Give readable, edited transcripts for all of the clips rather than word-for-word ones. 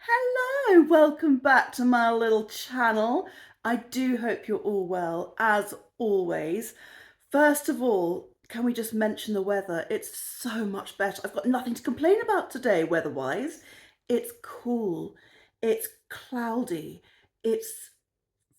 Hello, welcome back to my little channel. I do hope you're all well, as always. First of all, can we just mention the weather? It's so much better. I've got nothing to complain about today, weather-wise. It's cool, it's cloudy, it's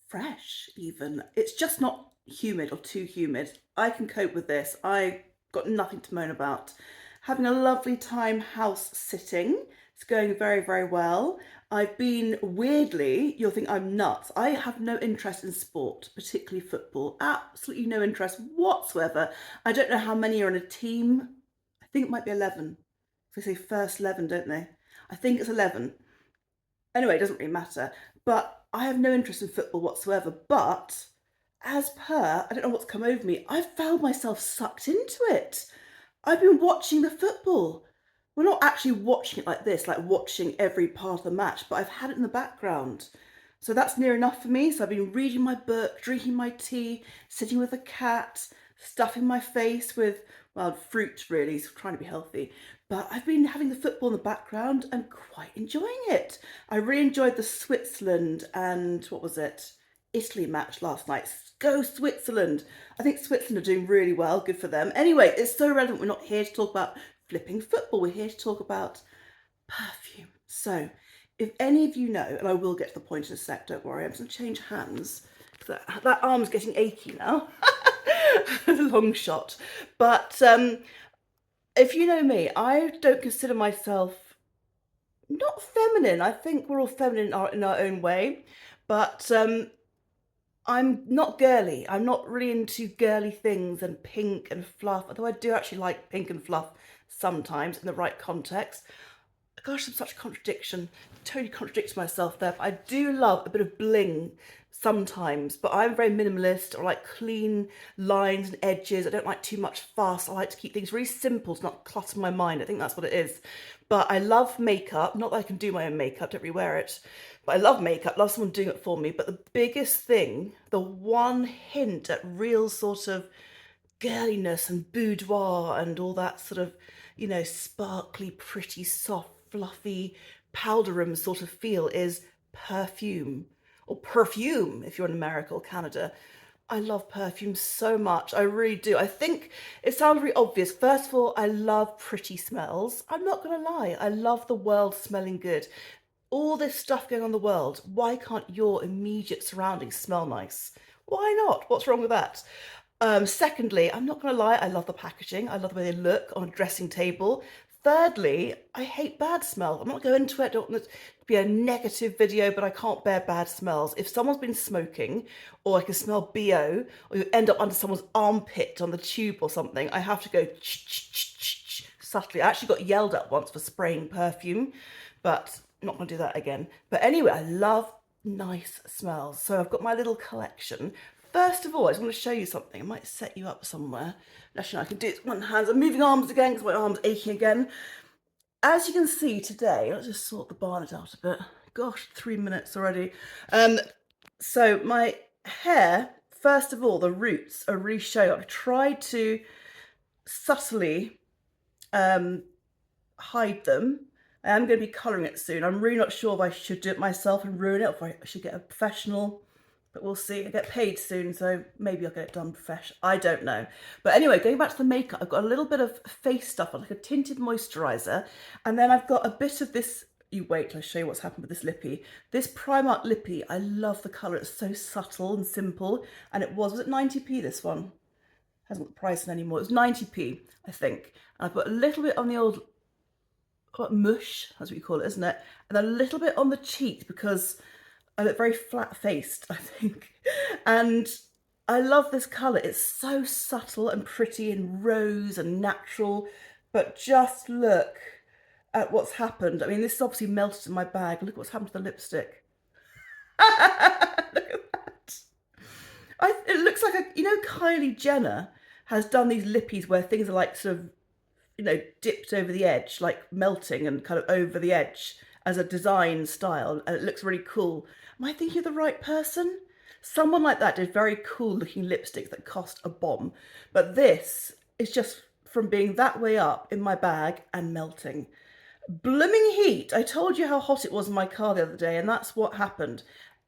fresh even. It's just not humid or too humid. I can cope with this. I got nothing to moan about. Having a lovely time house sitting. It's going very, very well. I've been, weirdly, you'll think I'm nuts. I have no interest in sport, particularly football. Absolutely no interest whatsoever. I don't know how many are in a team. I think it might be 11. They say first 11, don't they? I think it's 11. Anyway, it doesn't really matter. But I have no interest in football whatsoever. But as per, I don't know what's come over me, I've found myself sucked into it. I've been watching the football. We're not actually watching it like this, like watching every part of the match, but I've had it in the background. So that's near enough for me. So I've been reading my book, drinking my tea, sitting with a cat, stuffing my face with, well, fruit really, so trying to be healthy. But I've been having the football in the background and quite enjoying it. I really enjoyed the Switzerland and, what was it, Italy match last night. Go Switzerland. I think Switzerland are doing really well. Good for them. Anyway, it's so relevant. We're not here to talk about flipping football. We're here to talk about perfume. So if any of you know, and I will get to the point in a sec, don't worry, I'm just going to change hands. That arm's getting achy now. A long shot. But if you know me, I don't consider myself not feminine. I think we're all feminine in our own way. But I'm not girly. I'm not really into girly things and pink and fluff, although I do actually like pink and fluff sometimes in the right context. Gosh, I'm such a contradiction. Totally contradicting myself there. But I do love a bit of bling sometimes, but I'm very minimalist. I like clean lines and edges. I don't like too much fuss. I like to keep things really simple to not clutter my mind. I think that's what it is. But I love makeup. Not that I can do my own makeup, don't really wear it. But I love makeup, love someone doing it for me. But the biggest thing, the one hint at real sort of girliness and boudoir and all that sort of, sparkly, pretty, soft, fluffy, powder room sort of feel is perfume. Or perfume if you're in America or Canada. I love perfume so much. I really do. I think it sounds very obvious. First of all, I love pretty smells. I'm not going to lie. I love the world smelling good. All this stuff going on in the world, why can't your immediate surroundings smell nice? Why not? What's wrong with that? Secondly, I'm not going to lie, I love the packaging. I love the way they look on a dressing table. Thirdly, I hate bad smells. I'm not going into it. I don't want it to be a negative video, but I can't bear bad smells. If someone's been smoking, or I can smell BO, or you end up under someone's armpit on the tube or something, I have to go subtly. I actually got yelled at once for spraying perfume, but I'm not going to do that again. But anyway, I love nice smells. So I've got my little collection. First of all, I just want to show you something. I might set you up somewhere. Actually, I can do it with one hand. I'm moving arms again because my arm's aching again. As you can see today, let's just sort the bonnet out a bit. Gosh, 3 minutes already. So my hair, first of all, the roots are really showing. I've tried to subtly hide them. I am going to be colouring it soon. I'm really not sure if I should do it myself and ruin it, or if I should get a professional. But we'll see. I get paid soon, so maybe I'll get it done fresh. I don't know. But anyway, going back to the makeup, I've got a little bit of face stuff on, like a tinted moisturiser. And then I've got a bit of this. You wait till I show you what's happened with this lippy. This Primark lippy, I love the colour. It's so subtle and simple. And it was it 90p, this one? Hasn't got the price in anymore. It was 90p, I think. And I've got a little bit on the old mush, that's what you call it, isn't it? And a little bit on the cheeks because I look very flat-faced, I think. And I love this colour. It's so subtle and pretty and rose and natural. But just look at what's happened. I mean, this is obviously melted in my bag. Look what's happened to the lipstick. Look at that. It looks like Kylie Jenner has done these lippies where things are like sort of, dipped over the edge, like melting and kind of over the edge as a design style, and it looks really cool. Am I thinking of the right person? Someone like that did very cool looking lipsticks that cost a bomb. But this is just from being that way up in my bag and melting. Blooming heat. I told you how hot it was in my car the other day, and that's what happened.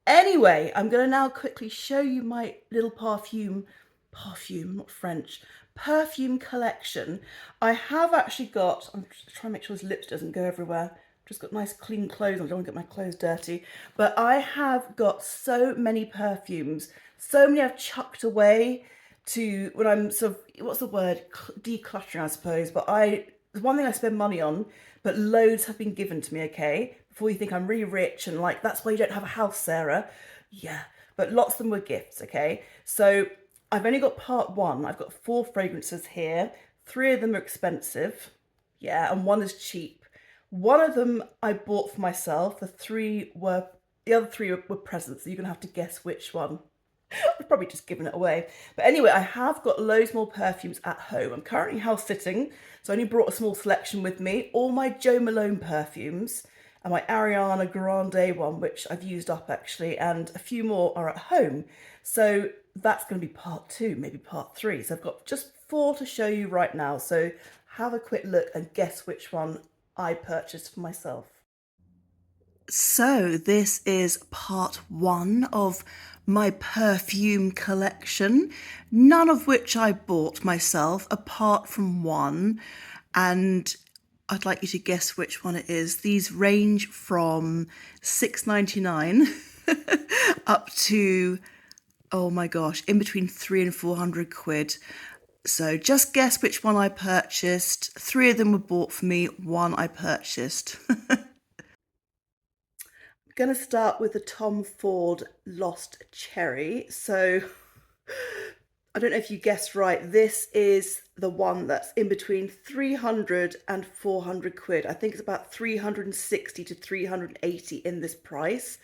Anyway, I'm going to now quickly show you my little perfume, not French, perfume collection. I have actually got, I'm just trying to make sure this lip doesn't go everywhere. Just got nice clean clothes on, I don't want to get my clothes dirty. But I have got so many perfumes, so many I've chucked away to when I'm sort of, what's the word, decluttering, I suppose. But there's one thing I spend money on, but loads have been given to me, okay? Before you think I'm really rich and like, that's why you don't have a house, Sarah. Yeah, but lots of them were gifts, okay? So I've only got part one. I've got 4 fragrances here. 3 of them are expensive, yeah, and 1 is cheap. One of them I bought for myself. The other 3 were presents, so you're gonna have to guess which one. I've probably just given it away. But anyway, I have got loads more perfumes at home. I'm currently house sitting, so I only brought a small selection with me. All my Jo Malone perfumes and my Ariana Grande one, which I've used up actually, and a few more are at home. So that's going to be part 2, maybe part 3. So I've got just 4 to show you right now. So have a quick look and guess which one I purchased for myself. So this is part 1 of my perfume collection, none of which I bought myself apart from one, and I'd like you to guess which one it is. These range from £6.99 up to, oh my gosh, in between 300 and 400 quid. So just guess which one I purchased. 3 of them were bought for me, 1 I purchased. Going to start with the Tom Ford Lost Cherry. So I don't know if you guessed right. This is the one that's in between 300 and 400 quid. I think it's about 360 to 380 in this price.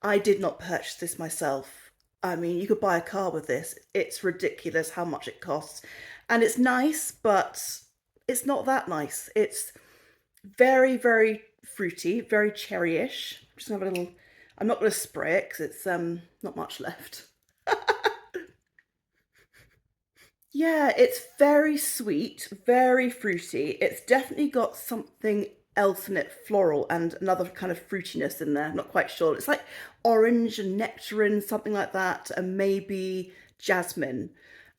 I did not purchase this myself. I mean, you could buy a car with this. It's ridiculous how much it costs. And it's nice, but it's not that nice. It's very, very fruity, very cherry-ish. I'm just gonna have a little, I'm not gonna spray it because it's not much left. Yeah, it's very sweet, very fruity. It's definitely got something else in it, floral and another kind of fruitiness in there. Not quite sure. It's like orange and nectarine, something like that, and maybe jasmine.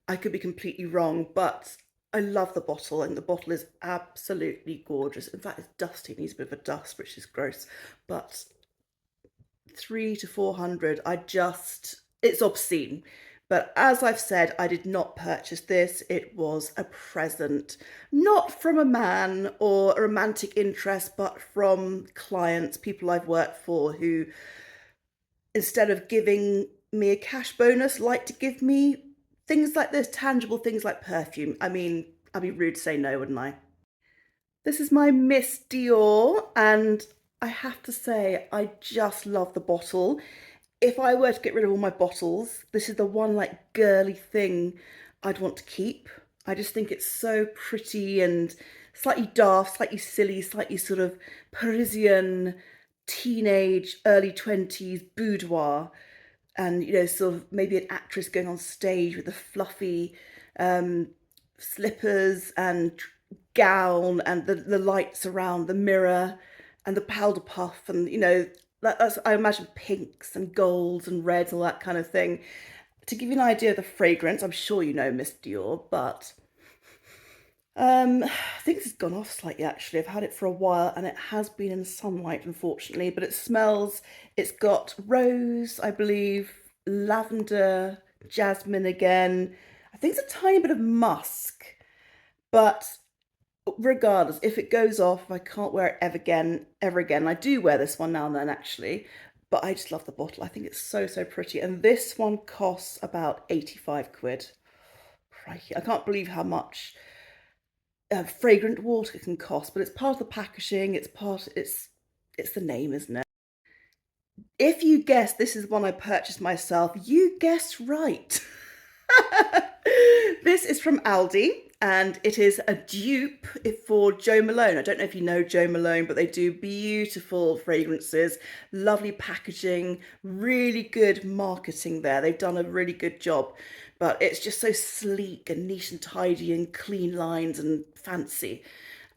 I could be completely wrong, but I love the bottle, and the bottle is absolutely gorgeous. In fact, it's dusty, it needs a bit of a dust, which is gross, but 300 to 400, it's obscene. But as I've said, I did not purchase this. It was a present, not from a man or a romantic interest, but from clients, people I've worked for who, instead of giving me a cash bonus, like to give me things like this, tangible things like perfume. I mean, I'd be rude to say no, wouldn't I? This is my Miss Dior, and I have to say, I just love the bottle. If I were to get rid of all my bottles, this is the one like girly thing I'd want to keep. I just think it's so pretty and slightly daft, slightly silly, slightly sort of Parisian, teenage, early 20s boudoir. And, you know, sort of maybe an actress going on stage with the fluffy slippers and gown and the lights around the mirror and the powder puff and, you know, that's, I imagine, pinks and golds and reds, all that kind of thing. To give you an idea of the fragrance, I'm sure you know Miss Dior, but I think this has gone off slightly actually. I've had it for a while and it has been in sunlight, unfortunately, but it smells, it's got rose, I believe, lavender, jasmine again. I think it's a tiny bit of musk, but regardless, if it goes off, I can't wear it ever again. I do wear this one now and then actually, but I just love the bottle. I think it's so, so pretty. And this one costs about 85 quid. Crikey, I can't believe how much fragrant water can cost, but it's part of the packaging. It's the name, isn't it? If you guess this is one I purchased myself, you guessed right. This is from Aldi and it is a dupe for Jo Malone. I don't know if you know Jo Malone, but they do beautiful fragrances, lovely packaging, really good marketing there. They've done a really good job, but it's just so sleek and neat and tidy and clean lines and fancy.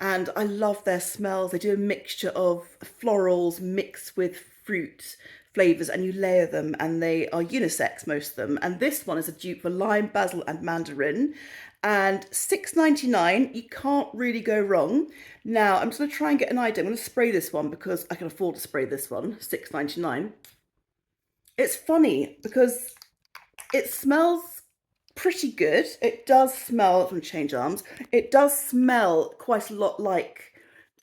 and I love their smells. They do a mixture of florals mixed with fruit flavors, and you layer them, and they are unisex, most of them. And this one is a dupe for lime, basil, and mandarin, and 6.99. You can't really go wrong. Now I'm just going to try and get an idea. I'm going to spray this one because I can afford to spray this one. 6.99. It's funny because it smells pretty good. It does smell, from Change Arms, it does smell quite a lot like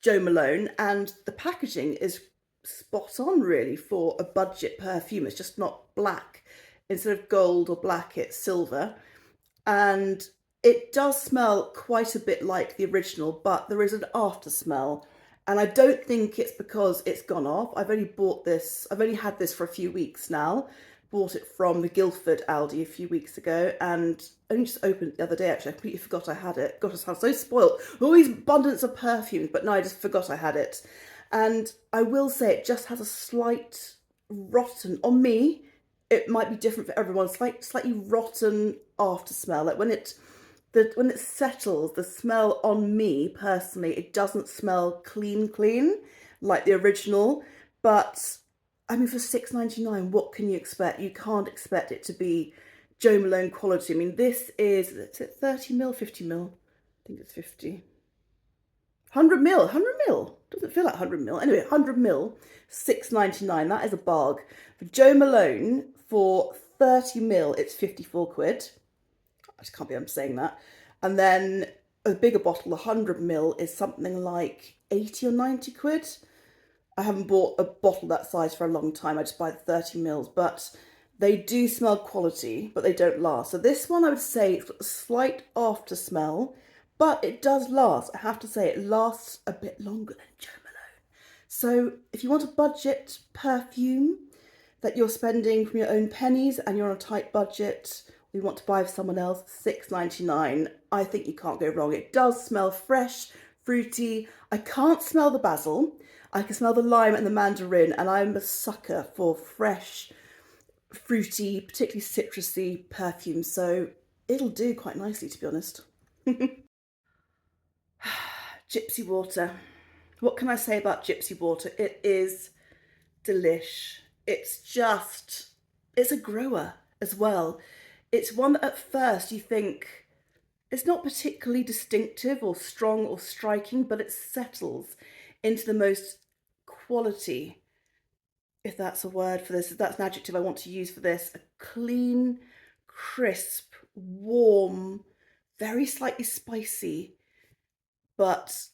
Jo Malone, and the packaging is spot on really for a budget perfume. It's just not black. Instead of gold or black, it's silver. And it does smell quite a bit like the original, but there is an after smell. And I don't think it's because it's gone off. I've only had this for a few weeks now. Bought it from the Guildford Aldi a few weeks ago, and only just opened it the other day actually. I completely forgot I had it. God, I sound so spoiled. All these abundance of perfumes, but no, I just forgot I had it. And I will say it just has a slight rotten, on me, it might be different for everyone, slightly rotten after smell. Like when it settles, the smell on me personally, it doesn't smell clean like the original. But I mean, for 6.99, what can you expect? You can't expect it to be Jo Malone quality. I mean, this is it 30 mil, 50 mil? I think it's 50. 100 mil, 100 mil. Doesn't feel like 100 mil. Anyway, 100 mil, 6.99. That is a barg. For Jo Malone, for 30 mil, it's 54 quid. I just can't believe I'm saying that. And then a bigger bottle, 100 mil, is something like 80 or 90 quid. I haven't bought a bottle that size for a long time. I just buy the 30 mils, but they do smell quality, but they don't last. So this one, I would say, it's got a slight after smell, but it does last. I have to say, it lasts a bit longer than Jo Malone. So if you want a budget perfume that you're spending from your own pennies and you're on a tight budget, or you want to buy for someone else, 6.99, I think you can't go wrong. It does smell fresh, fruity. I can't smell the basil. I can smell the lime and the mandarin, and I'm a sucker for fresh, fruity, particularly citrusy perfumes, so it'll do quite nicely, to be honest. Gypsy Water. What can I say about Gypsy Water? It is delish. It's a grower as well. It's one that at first you think it's not particularly distinctive or strong or striking, but it settles into the most quality, if that's a word for this, if that's an adjective I want to use for this, a clean, crisp, warm, very slightly spicy, but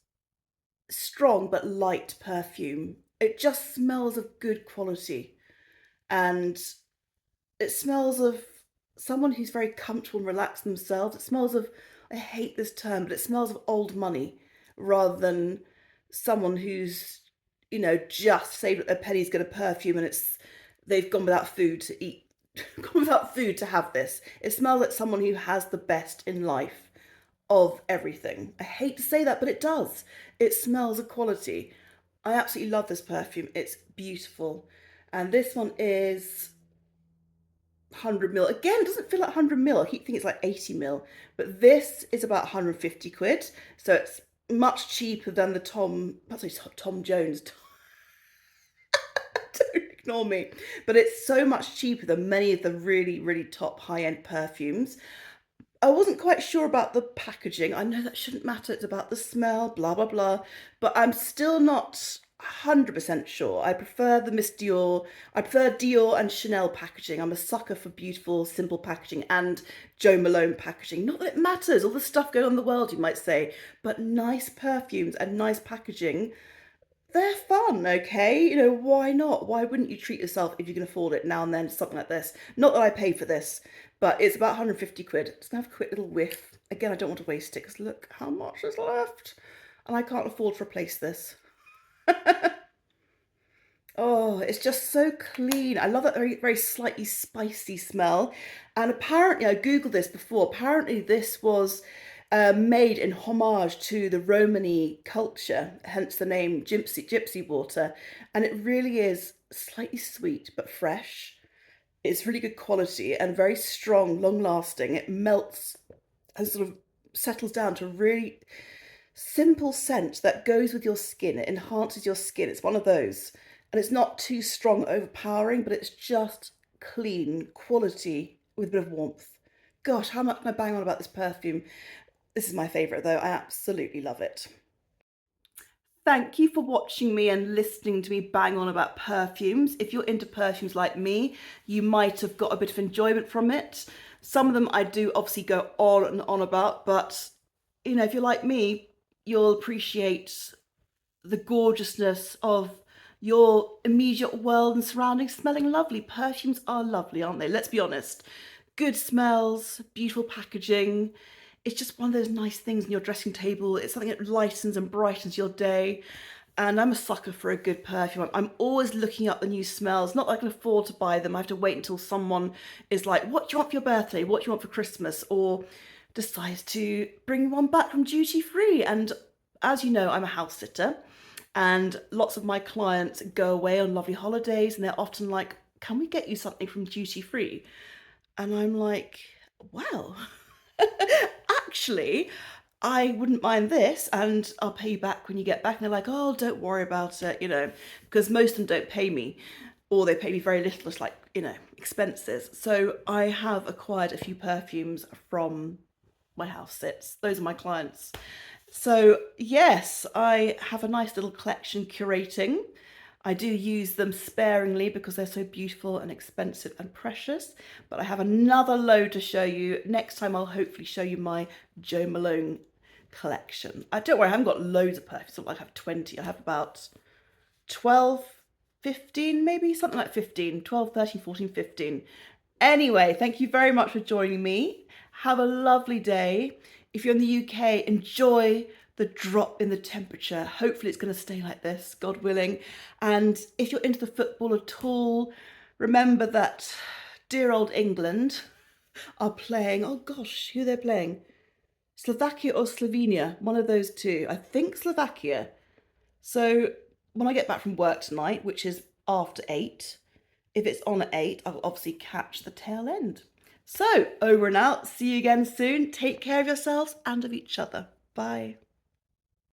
strong but light perfume. It just smells of good quality, and it smells of someone who's very comfortable and relaxed themselves. It smells of, I hate this term, but it smells of old money rather than someone who's, just saved up their pennies, get a perfume, and they've gone without food to eat, gone without food to have this. It smells like someone who has the best in life of everything. I hate to say that, but it does. It smells of quality. I absolutely love this perfume. It's beautiful. And this one is 100 mil. Again, it doesn't feel like 100 mil. I keep thinking it's like 80 mil. But this is about 150 quid. So it's much cheaper than the Tom Jones. Don't ignore me. But it's so much cheaper than many of the really, really top high-end perfumes. I wasn't quite sure about the packaging. I know that shouldn't matter. It's about the smell, blah, blah, blah. But I'm still not 100% sure. I prefer the Miss Dior. I prefer Dior and Chanel packaging. I'm a sucker for beautiful, simple packaging and Jo Malone packaging. Not that it matters, all the stuff going on in the world, you might say. But nice perfumes and nice packaging, they're fun, okay? Why not? Why wouldn't you treat yourself if you can afford it now and then, something like this? Not that I pay for this, but it's about 150 quid. Just gonna have a quick little whiff. Again, I don't want to waste it because look how much is left. And I can't afford to replace this. Oh, it's just so clean. I love that very, very slightly spicy smell. And apparently, I Googled this before, apparently this was made in homage to the Romany culture, hence the name Gypsy Water. And it really is slightly sweet, but fresh. It's really good quality and very strong, long lasting. It melts and sort of settles down to really simple scent that goes with your skin. It enhances your skin. It's one of those. And it's not too strong, overpowering, but it's just clean, quality with a bit of warmth. Gosh, how much can I bang on about this perfume? This is my favourite though. I absolutely love it. Thank you for watching me and listening to me bang on about perfumes. If you're into perfumes like me, you might have got a bit of enjoyment from it. Some of them I do obviously go on and on about, but you know, if you're like me, you'll appreciate the gorgeousness of your immediate world and surroundings smelling lovely. Perfumes are lovely, aren't they? Let's be honest. Good smells, beautiful packaging. It's just one of those nice things in your dressing table. It's something that lightens and brightens your day. And I'm a sucker for a good perfume. I'm always looking up the new smells. Not that I can afford to buy them. I have to wait until someone is like, what do you want for your birthday? What do you want for Christmas? Or decides to bring one back from duty free. And as you know, I'm a house sitter. And lots of my clients go away on lovely holidays and they're often like, can we get you something from duty free? And I'm like, well, actually, I wouldn't mind this and I'll pay you back when you get back. And they're like, oh, don't worry about it, you know, because most of them don't pay me or they pay me very little, it's like, you know, expenses. So I have acquired a few perfumes from my house sits. Those are my clients. So yes, I have a nice little collection curating. I do use them sparingly because they're so beautiful and expensive and precious, but I have another load to show you. Next time I'll hopefully show you my Jo Malone collection. Don't worry, I haven't got loads of perfumes, it's not like I have 20. I have about 12, 15 maybe, something like 15, 12, 13, 14, 15. Anyway, thank you very much for joining me. Have a lovely day. If you're in the UK, enjoy the drop in the temperature. Hopefully it's going to stay like this, God willing. And if you're into the football at all, remember that dear old England are playing, oh gosh, who they're playing? Slovakia or Slovenia, one of those two. I think Slovakia. So when I get back from work tonight, which is after 8, if it's on at 8, I'll obviously catch the tail end. So over and out. See you again soon. Take care of yourselves and of each other. Bye.